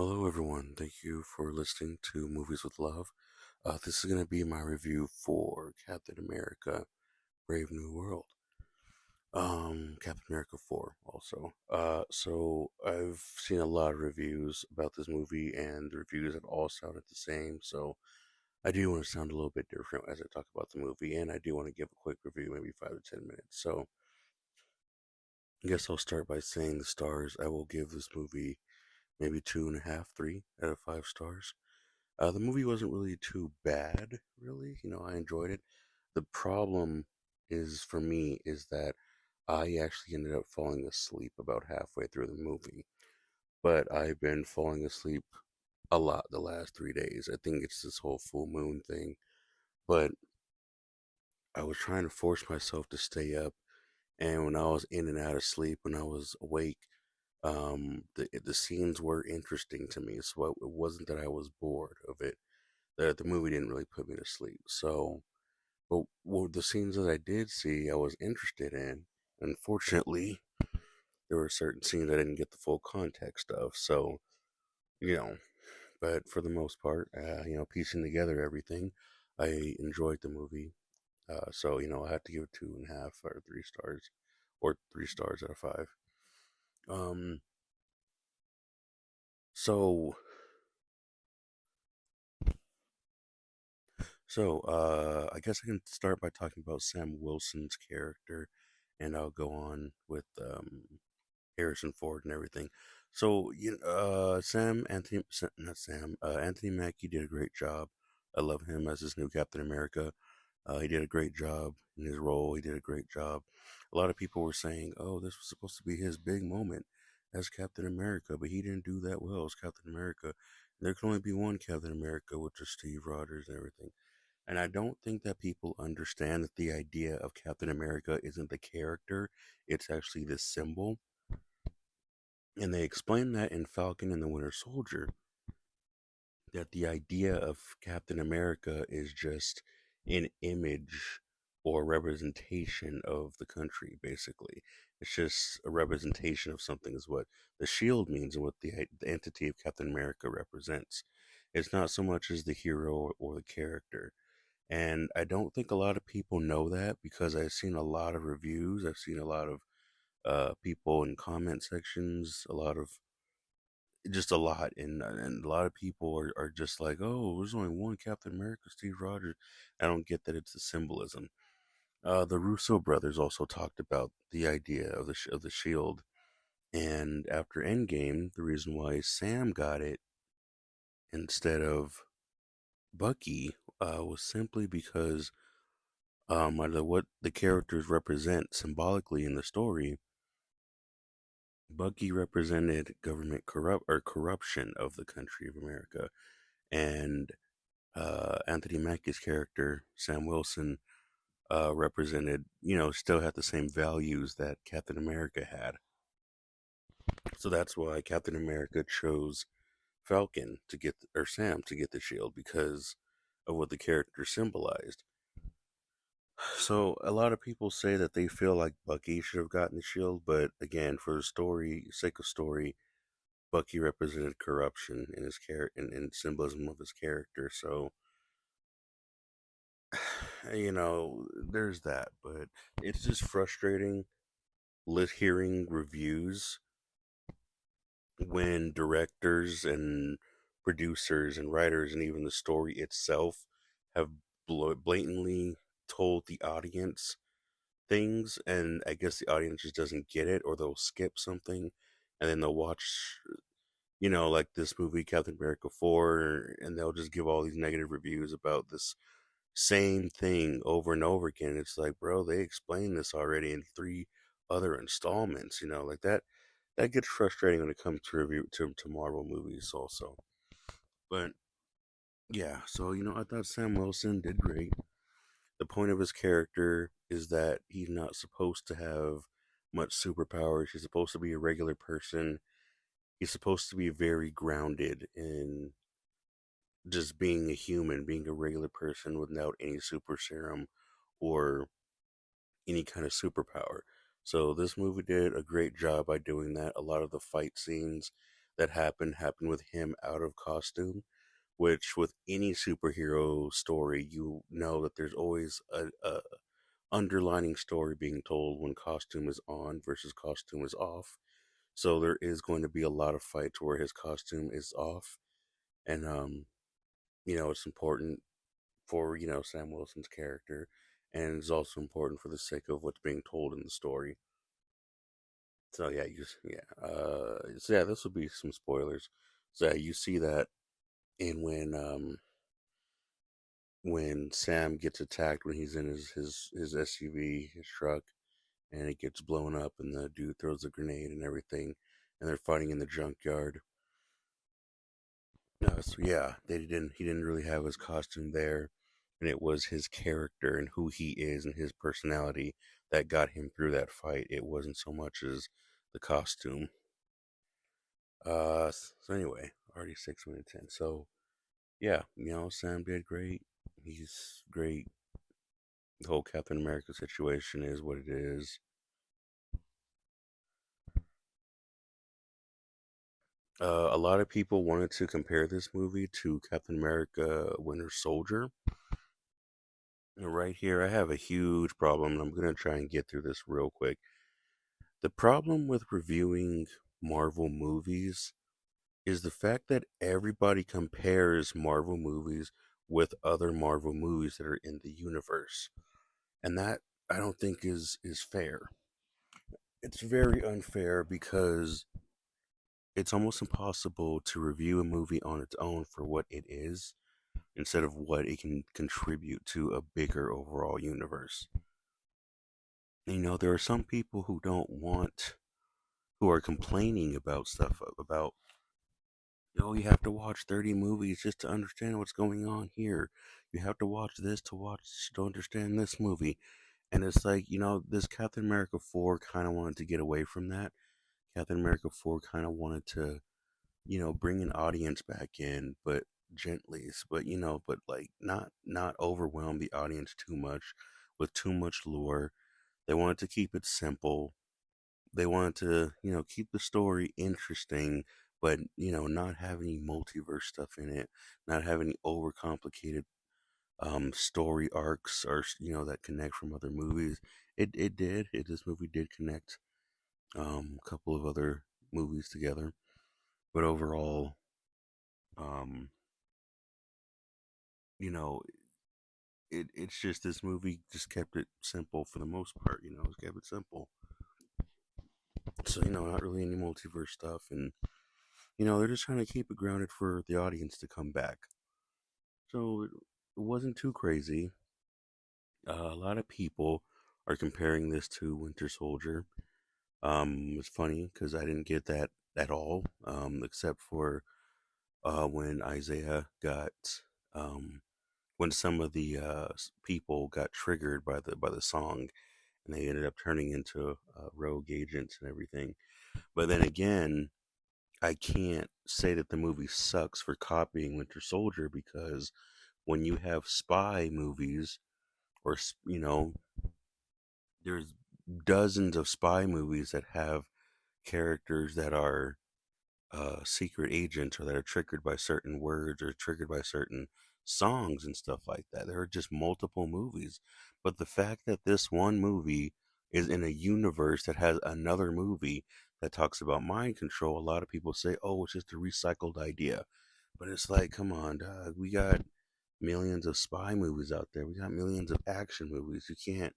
Hello, everyone. Thank you for listening to Movies with Love. This is going to be my review for Captain America Brave New World. Captain America 4 also. So I've seen a lot of reviews about this movie, and the reviews have all sounded the same. So I do want to sound a little bit different as I talk about the movie, and I do want to give a quick review, maybe 5 to 10 minutes. So I guess I'll start by saying the stars. I will give this movie maybe 2.5, 3 out of 5 stars. The movie wasn't really too bad, really. I enjoyed it. The problem is for me is that I actually ended up falling asleep about halfway through the movie. But I've been falling asleep a lot the last 3 days. I think it's this whole full moon thing. But I was trying to force myself to stay up, and when I was in and out of sleep, when I was awake, the scenes were interesting to me. So it wasn't that I was bored of it. The movie didn't really put me to sleep. So, but the scenes that I did see, I was interested in. Unfortunately, there were certain scenes I didn't get the full context of. So, you know, but for the most part, piecing together everything, I enjoyed the movie. I have to give it 2.5 or 3 stars, or 3 stars out of 5. Um, so I guess I can start by talking about Sam Wilson's character, and I'll go on with Harrison Ford and everything. So, not Sam, Anthony Mackie did a great job. I love him as his new Captain America. He did a great job in his role. He did a great job. A lot of people were saying, "Oh, this was supposed to be his big moment as Captain America," but he didn't do that well as Captain America. There can only be one Captain America, which is Steve Rogers and everything. And I don't think that people understand that the idea of Captain America isn't the character; it's actually the symbol. And they explain that in Falcon and the Winter Soldier, that the idea of Captain America is just an image or representation of the country, basically. It's just a representation of something, is what the shield means and what the entity of Captain America represents. It's not so much as the hero or the character. And I don't think a lot of people know that because I've seen a lot of reviews. I've seen a lot of people in comment sections, just a lot, and a lot of people are just like, oh, there's only one Captain America, Steve Rogers. I don't get that it's the symbolism. The Russo brothers also talked about the idea of the shield, and after Endgame, the reason why Sam got it instead of Bucky was simply because out of what the characters represent symbolically in the story, Bucky represented government corruption of the country of America, and Anthony Mackie's character, Sam Wilson, represented, still had the same values that Captain America had. So that's why Captain America chose Falcon to get, or Sam to get the shield, because of what the character symbolized. So a lot of people say that they feel like Bucky should have gotten the shield, but again, for the story sake of story, Bucky represented corruption in his character and symbolism of his character. So there's that, but it's just frustrating hearing reviews when directors and producers and writers and even the story itself have blatantly told the audience things, and I guess the audience just doesn't get it, or they'll skip something and then they'll watch, like this movie Captain America 4, and they'll just give all these negative reviews about this same thing over and over again. It's like, bro, they explained this already in 3 other installments. Like that. That gets frustrating when it comes to review to Marvel movies, also. But yeah, so I thought Sam Wilson did great. The point of his character is that he's not supposed to have much superpowers. He's supposed to be a regular person. He's supposed to be very grounded in just being a human, being a regular person without any super serum or any kind of superpower. So this movie did a great job by doing that. A lot of the fight scenes, that happened with him out of costume, which with any superhero story, you know that there's always a underlining story being told when costume is on versus costume is off. So there is going to be a lot of fights where his costume is off, and it's important for Sam Wilson's character, and it's also important for the sake of what's being told in the story. So yeah, this will be some spoilers. So yeah, you see that in when Sam gets attacked when he's in his SUV, his truck, and it gets blown up, and the dude throws a grenade and everything, and they're fighting in the junkyard. No, so yeah, he didn't really have his costume there, and it was his character and who he is and his personality that got him through that fight. It wasn't so much as the costume. So anyway, already 6 minutes in. So yeah, Sam did great. He's great. The whole Captain America situation is what it is. A lot of people wanted to compare this movie to Captain America Winter Soldier. And right here, I have a huge problem, and I'm going to try and get through this real quick. The problem with reviewing Marvel movies is the fact that everybody compares Marvel movies with other Marvel movies that are in the universe. And that I don't think is fair. It's very unfair because it's almost impossible to review a movie on its own for what it is instead of what it can contribute to a bigger overall universe. There are some people who don't want, who are complaining about stuff about, you have to watch 30 movies just to understand what's going on here. You have to watch this to understand this movie. And it's like, this Captain America 4 kind of wanted to get away from that. Captain America 4 kind of wanted to, bring an audience back in, but gently, but like not overwhelm the audience too much with too much lore. They wanted to keep it simple. They wanted to, keep the story interesting, but, not have any multiverse stuff in it, not have any overcomplicated story arcs or, that connect from other movies. It did. This movie did connect a couple of other movies together, but overall, um, you know, it's just this movie just kept it simple for the most part. It kept it simple. So not really any multiverse stuff, and they're just trying to keep it grounded for the audience to come back. So it wasn't too crazy. A lot of people are comparing this to Winter Soldier. It's funny because I didn't get that at all, except for when Isaiah got when some of the people got triggered by the song, and they ended up turning into rogue agents and everything. But then again, I can't say that the movie sucks for copying Winter Soldier because when you have spy movies, or there's dozens of spy movies that have characters that are secret agents or that are triggered by certain words or triggered by certain songs and stuff like that. There are just multiple movies. But the fact that this one movie is in a universe that has another movie that talks about mind control, a lot of people say, oh, it's just a recycled idea. But it's like, come on, dog. We got millions of spy movies out there. We got millions of action movies. You can't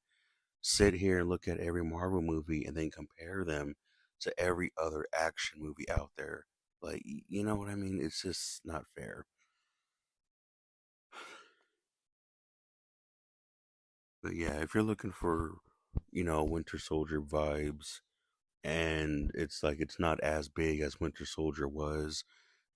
sit here and look at every Marvel movie and then compare them to every other action movie out there. Like, you know what I mean? It's just not fair. But yeah, if you're looking for, Winter Soldier vibes, and it's like it's not as big as Winter Soldier was,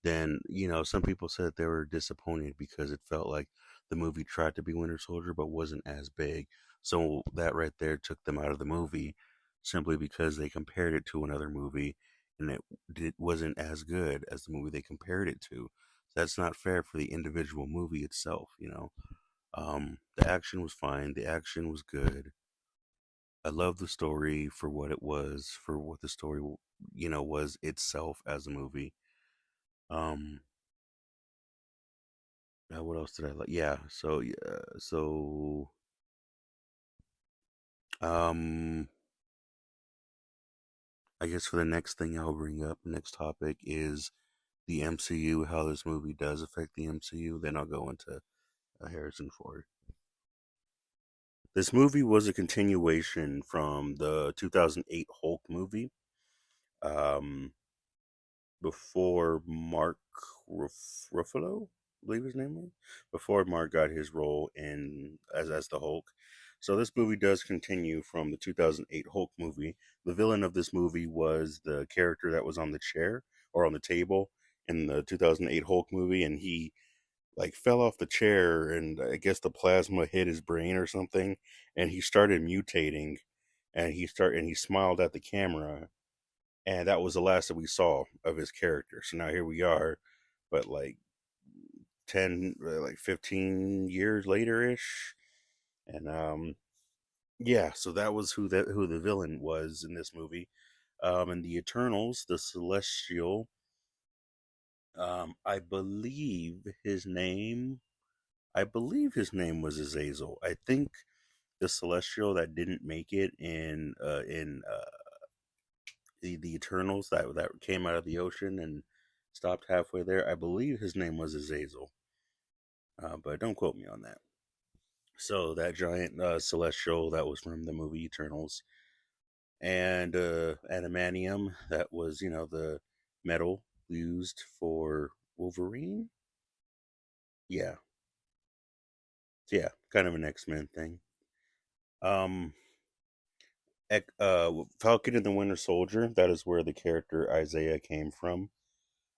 then some people said they were disappointed because it felt like the movie tried to be Winter Soldier but wasn't as big. So that right there took them out of the movie simply because they compared it to another movie, and it wasn't as good as the movie they compared it to. That's not fair for the individual movie itself. The action was fine. The action was good. I love the story for what it was, for what the story was itself as a movie. Um, what else did I like? Um, I guess for the next thing I'll bring up, next topic is the MCU, how this movie does affect the MCU. Then I'll go into Harrison Ford. This movie was a continuation from the 2008 Hulk movie. Um, before Mark Ruffalo, I believe his name was, before Mark got his role in as the Hulk. So this movie does continue from the 2008 Hulk movie. The villain of this movie was the character that was on the chair or on the table in the 2008 Hulk movie, and he like fell off the chair, and I guess the plasma hit his brain or something, and he started mutating, and he smiled at the camera, and that was the last that we saw of his character. So now here we are, but like 10, like 15 years later ish, and yeah. So that was who the villain was in this movie. And the Eternals, the Celestial. I believe his name. I believe his name was Azazel. I think the Celestial that didn't make it in the Eternals that came out of the ocean and stopped halfway there. I believe his name was Azazel, but don't quote me on that. So that giant celestial that was from the movie Eternals, and adamantium that was the metal used for Wolverine. Yeah, yeah, kind of an X-Men thing. Um, Falcon and the Winter Soldier. That is where the character Isaiah came from.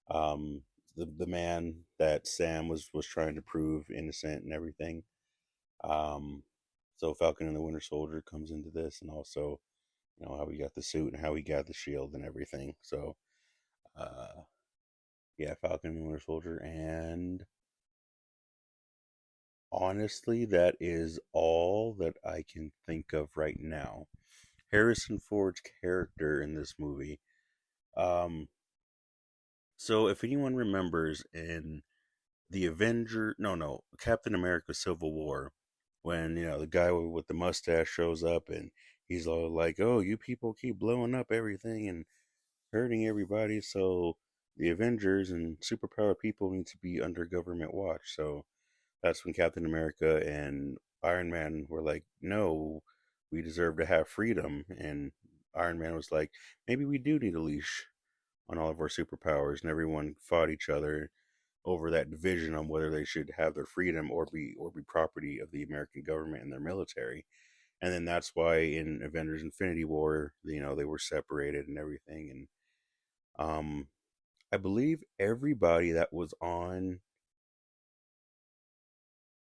Um, the man that Sam was trying to prove innocent and everything. Um, so Falcon and the Winter Soldier comes into this, and also how he got the suit and how he got the shield and everything. So uh, yeah, Falcon and the Winter Soldier, and honestly, that is all that I can think of right now. Harrison Ford's character in this movie. Um, so if anyone remembers in the Avenger, no, Captain America: Civil War, when the guy with the mustache shows up and he's all like, "Oh, you people keep blowing up everything and hurting everybody, so the Avengers and superpower people need to be under government watch." So that's when Captain America and Iron Man were like, "No, we deserve to have freedom." And Iron Man was like, "Maybe we do need a leash on all of our superpowers." And everyone fought each other over that division on whether they should have their freedom or be property of the American government and their military. And then that's why in Avengers Infinity War, they were separated and everything. And I believe everybody that was on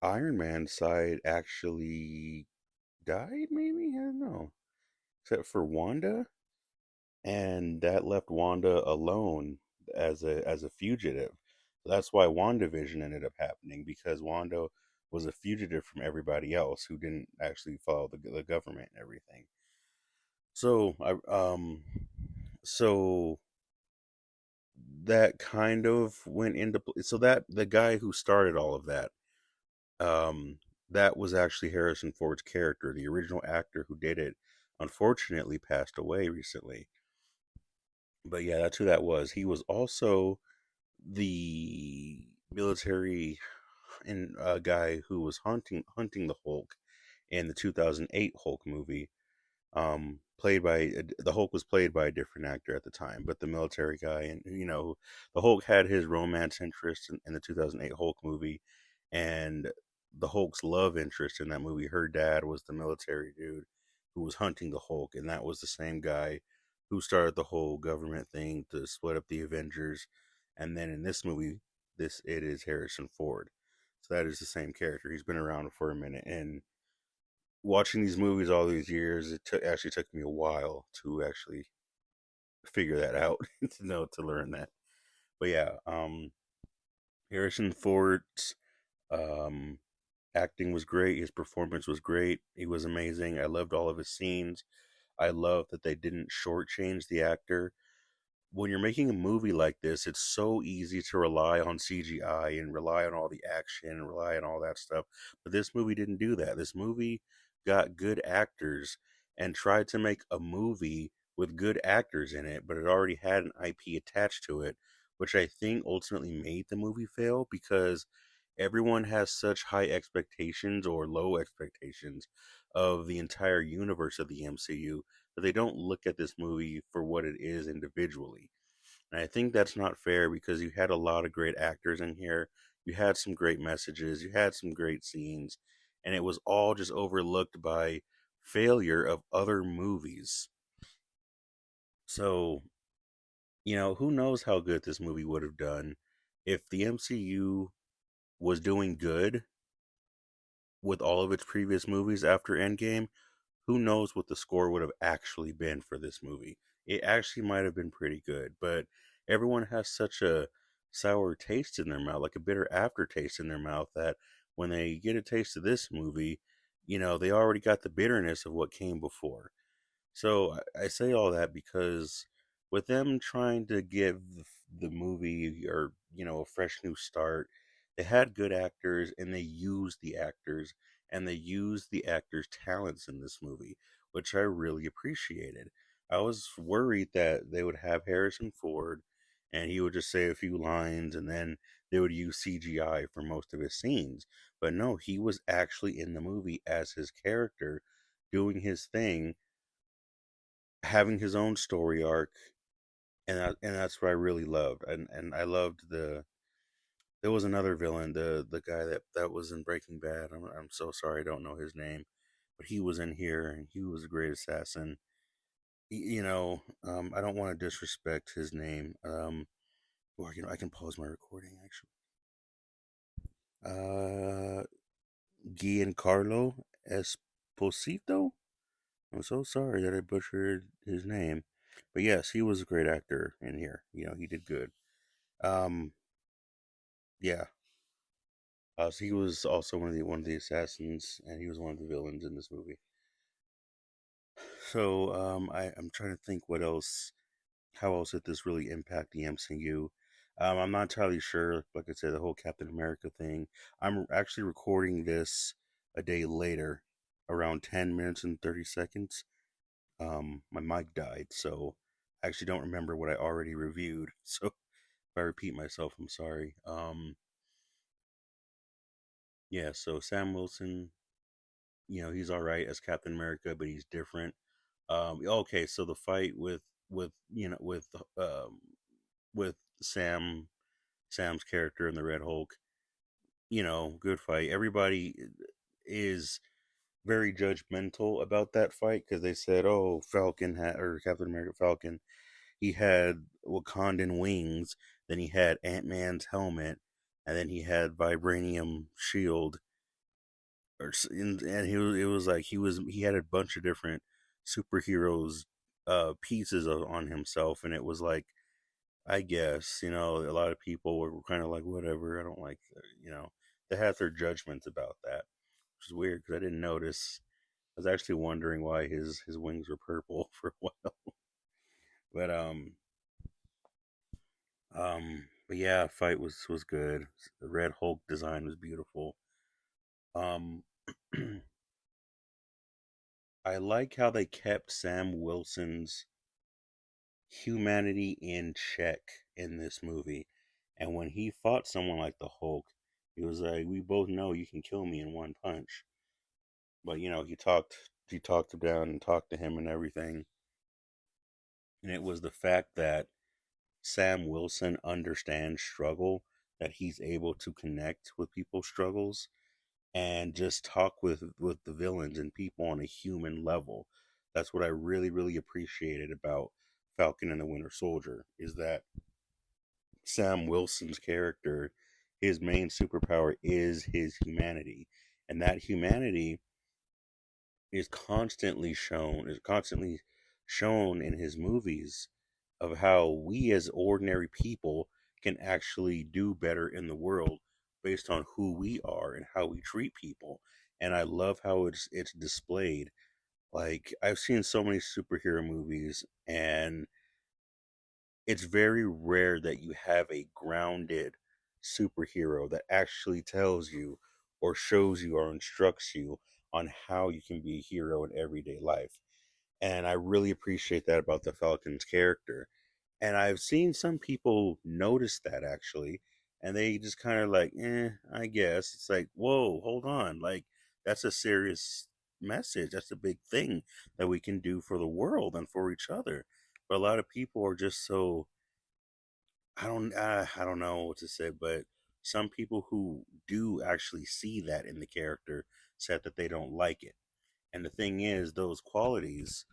Iron Man's side actually died, maybe? I don't know. Except for Wanda. And that left Wanda alone as a fugitive. So that's why WandaVision ended up happening, because Wanda was a fugitive from everybody else who didn't actually follow the government and everything. So so that kind of went into so that the guy who started all of that, um that was actually Harrison Ford's character. The original actor who did it unfortunately passed away recently, but yeah, that's who that was. He was also the military and guy who was hunting the Hulk in the 2008 Hulk movie. Played by the Hulk was played by a different actor at the time, but the military guy, and the Hulk had his romance interest in the 2008 Hulk movie, and the Hulk's love interest in that movie, her dad was the military dude who was hunting the Hulk, and that was the same guy who started the whole government thing to split up the Avengers. And then in this movie, it is Harrison Ford, so that is the same character. He's been around for a minute, and watching these movies all these years, actually took me a while to actually figure that out to learn that. But yeah, Harrison Ford's um, acting was great. His performance was great. He was amazing. I loved all of his scenes. I love that they didn't shortchange the actor. when you're making a movie like this, it's so easy to rely on CGI and rely on all the action and rely on all that stuff. But this movie didn't do that. This movie got good actors and tried to make a movie with good actors in it, but it already had an IP attached to it, which I think ultimately made the movie fail because everyone has such high expectations or low expectations of the entire universe of the MCU that they don't look at this movie for what it is individually. And I think that's not fair because you had a lot of great actors in here. You had some great messages, you had some great scenes, and it was all just overlooked by failure of other movies. So, who knows how good this movie would have done if the MCU was doing good with all of its previous movies after Endgame. Who knows what the score would have actually been for this movie? It actually might have been pretty good, but everyone has such a sour taste in their mouth, like a bitter aftertaste in their mouth, that when they get a taste of this movie, they already got the bitterness of what came before. So I say all that because with them trying to give the movie or a fresh new start, they had good actors and they used the actors and they used the actors' talents in this movie, which I really appreciated. I was worried that they would have Harrison Ford and he would just say a few lines and then they would use CGI for most of his scenes. But no, he was actually in the movie as his character, doing his thing, having his own story arc, and that's what I really loved. And I loved there was another villain, the guy that was in Breaking Bad. I'm so sorry, I don't know his name, but he was in here and he was a great assassin. I don't want to disrespect his name. Or I can pause my recording actually. Uh, Giancarlo Esposito. I'm so sorry that I butchered his name, but yes, he was a great actor in here. He did good. Um, yeah. So he was also one of the assassins, and he was one of the villains in this movie. So I'm trying to think how else did this really impact the MCU? I'm not entirely sure. Like I said, the whole Captain America thing. I'm actually recording this a day later, around 10 minutes and 30 seconds. My mic died, so I actually don't remember what I already reviewed. So if I repeat myself, I'm sorry. Yeah, so Sam Wilson, he's all right as Captain America, but he's different. Okay, so the fight with um with Sam's character in the Red Hulk, good fight. Everybody is very judgmental about that fight because they said, "Oh, Falcon had or Captain America Falcon, he had Wakandan wings, then he had Ant Man's helmet, and then he had vibranium shield, and it was like he had a bunch of different superheroes pieces on himself, and it was like I guess a lot of people were kind of like whatever. I don't like they had their judgments about that, which is weird because I didn't notice. I was actually wondering why his wings were purple for a while, but but yeah, fight was good. The Red Hulk design was beautiful. Um, I like how they kept Sam Wilson's humanity in check in this movie. And when he fought someone like the Hulk, he was like, "We both know you can kill me in one punch." But he talked him down and talked to him and everything. And it was the fact that Sam Wilson understands struggle, that he's able to connect with people's struggles and just talk with the villains and people on a human level. That's what I really really appreciated about Falcon and the Winter Soldier is that Sam Wilson's character, his main superpower is his humanity, and that humanity is constantly shown in his movies of how we as ordinary people can actually do better in the world based on who we are and how we treat people. And I love how it's displayed. Like I've seen so many superhero movies and it's very rare that you have a grounded superhero that actually tells you or shows you or instructs you on how you can be a hero in everyday life. And I really appreciate that about the Falcon's character. And I've seen some people notice that actually, and they just kind of like, I guess. It's like, whoa, hold on. Like, that's a serious message. That's a big thing that we can do for the world and for each other. But a lot of people are just so, I don't know what to say, but some people who do actually see that in the character said that they don't like it. And the thing is, those qualities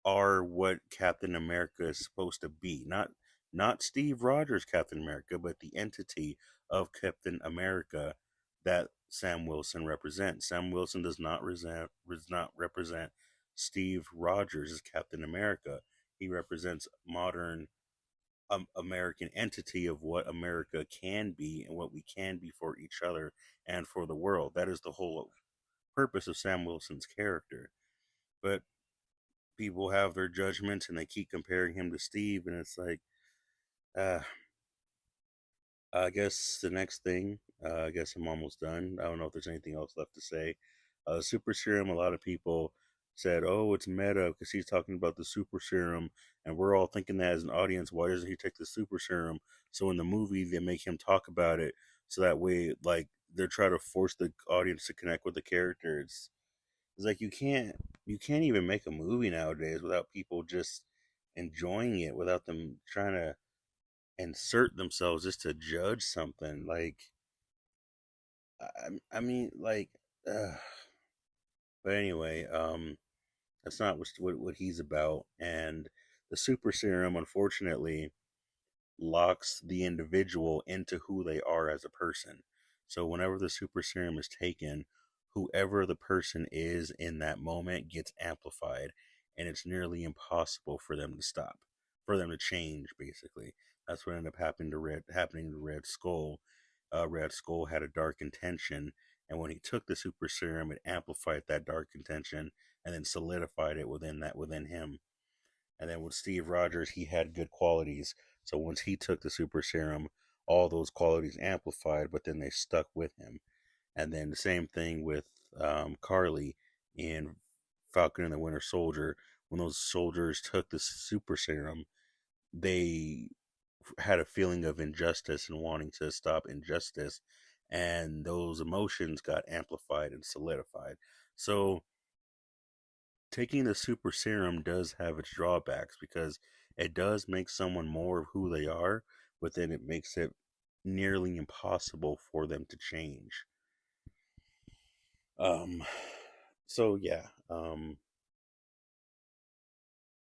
are what Captain America is supposed to be. Not Steve Rogers Captain America, but the entity of Captain America that Sam Wilson represents. Sam Wilson does not represent Steve Rogers as Captain America. He represents modern American entity of what America can be and what we can be for each other and for the world. That is the whole purpose of Sam Wilson's character. But people have their judgments and they keep comparing him to Steve, and it's like, uh, I guess the next thing, I guess I'm almost done. I don't know if there's anything else left to say. Super serum, a lot of people said, oh, it's meta because he's talking about the super serum, and we're all thinking that as an audience, why doesn't he take the super serum? So in the movie, they make him talk about it so that way, like, they're trying to force the audience to connect with the characters. It's like you can't even make a movie nowadays without people just enjoying it, without them trying to insert themselves just to judge something. Like I mean, like, uh, but anyway, that's not what he's about. And the super serum, unfortunately, locks the individual into who they are as a person. So whenever the super serum is taken, whoever the person is in that moment gets amplified, and it's nearly impossible for them to stop, for them to change. Basically, that's what ended up happening to Red Skull. Red Skull had a dark intention, and when he took the super serum, it amplified that dark intention and then solidified it within him. And then with Steve Rogers, he had good qualities. So once he took the super serum, all those qualities amplified, but then they stuck with him. And then the same thing with Carly in Falcon and the Winter Soldier. When those soldiers took the super serum, they had a feeling of injustice and wanting to stop injustice. And those emotions got amplified and solidified. So taking the super serum does have its drawbacks because it does make someone more of who they are, but then it makes it nearly impossible for them to change. Um, so yeah,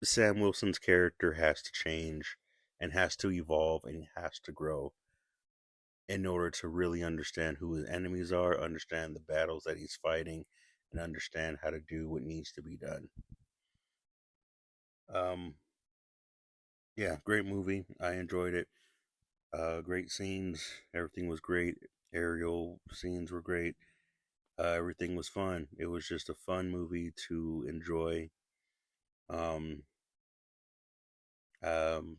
Sam Wilson's character has to change and has to evolve and has to grow in order to really understand who his enemies are, understand the battles that he's fighting, and understand how to do what needs to be done. Um, yeah, great movie. I enjoyed it. Great scenes. Everything was great. Aerial scenes were great. Everything was fun. It was just a fun movie to enjoy. Um, um,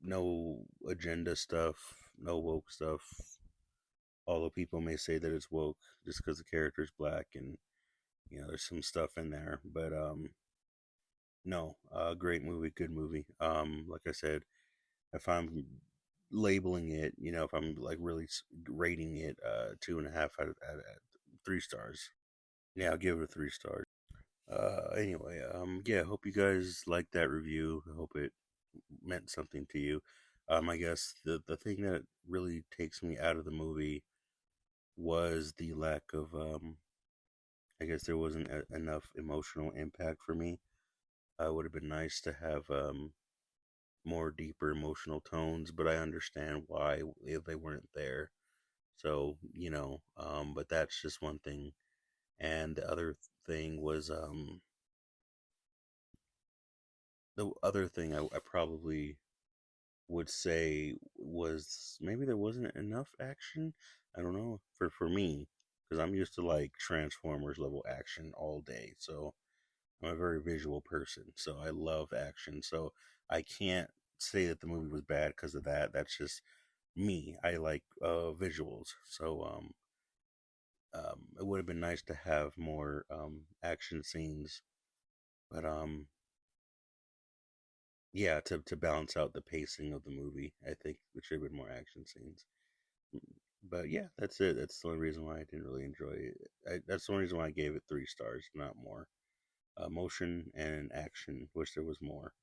no agenda stuff, no woke stuff. Although people may say that it's woke just because the character's black and there's some stuff in there, but no, great movie, good movie. Like I said, if I'm labeling it, if I'm like really rating it, 2.5 out of 3 stars. Yeah, I'll give it a 3 stars. Anyway, yeah, hope you guys liked that review. I hope it meant something to you. I guess the thing that really takes me out of the movie was the lack of, I guess there wasn't enough emotional impact for me. It would have been nice to have, more deeper emotional tones, but I understand why if they weren't there. So, but that's just one thing. And the other thing was, the other thing I probably would say was maybe there wasn't enough action. I don't know for me because I'm used to like Transformers level action all day. So I'm a very visual person, so I love action. So I can't say that the movie was bad because of that. That's just me. I like visuals. So it would have been nice to have more action scenes, but yeah, to balance out the pacing of the movie, I think there should have been more action scenes. But yeah, that's it. That's the only reason why I didn't really enjoy it. That's the only reason why I gave it 3 stars, not more. Motion and action. Wish there was more.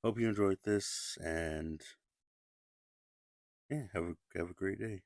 Hope you enjoyed this, and yeah, have a great day.